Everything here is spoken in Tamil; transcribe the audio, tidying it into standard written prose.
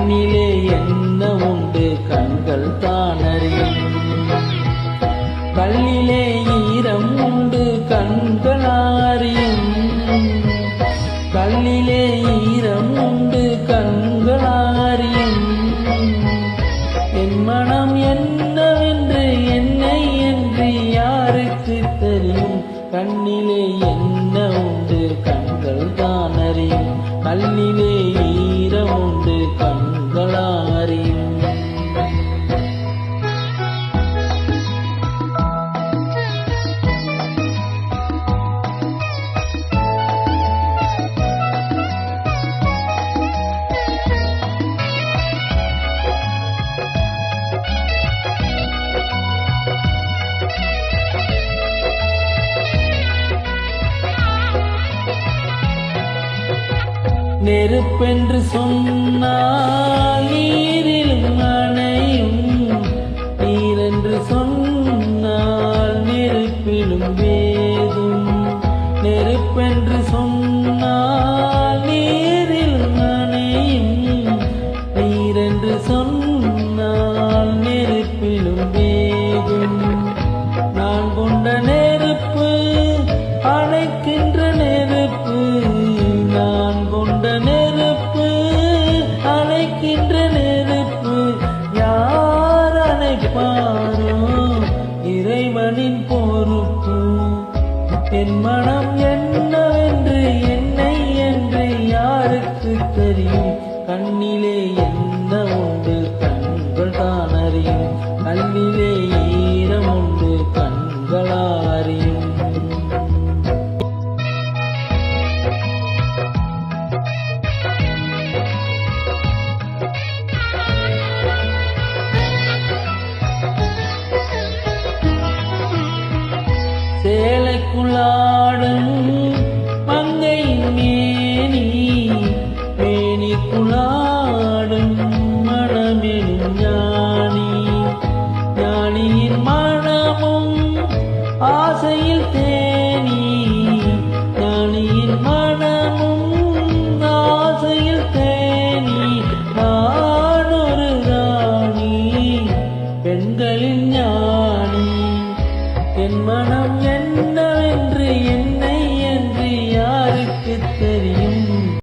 கண்ணிலே என்ன உண்டு கண்கள் தானறியும். கல்லிலே ஈரம் உண்டு கண்களாரியும். கல்லிலே ஈரம் உண்டு கண்களாரியும். என் மனம் என்னவென்று என்னை என்று யாருக்கு தெரியும். கண்ணிலே என்ன உண்டு கண்கள் தான் அறியும். கல்லிலே ஈரம் உண்டு கண்களாரியும். நெருப்பென்று சொன்னால் நீரிலும் அணையும். நீரென்று சொன்னால் நெருப்பிலும் வேகும். நெருப்பென்று சொன்னால் நீரிலும் அணையும். நீரென்று சொன்னால் நெருப்பிலும் வேகும். நான் கொண்ட நெருப்பு அணைக்கின்ற நெருப்பு. நான் கொண்ட நெருப்பு அணைக்கின்ற நெருப்பு. யார் அணைப்பாரோ இறைவனின் பொறுப்பு. என் மனம் என்னவென்று என்னை என்று யாருக்கு தெரியும். கண்ணிலே என்ன உண்டு கண்கள் தான் அறியும். கண்ணிலே ஈரம் உண்டு கண்களாரியும். சேலைக்குள்ளாடும் மங்கையின் மேனி. மேனிக்குள்ளாடும் மனமெனும் ஞானி. ஞானியின் மனமும் ஆசையில் தேனி. ஞானியின் மனமும் ஆசையில் தேனி. நான் ஒரு ராணி பெண்களின் ஞானி. என் மனம் என்னவென்று என்னை என்று யாருக்கு தெரியும்.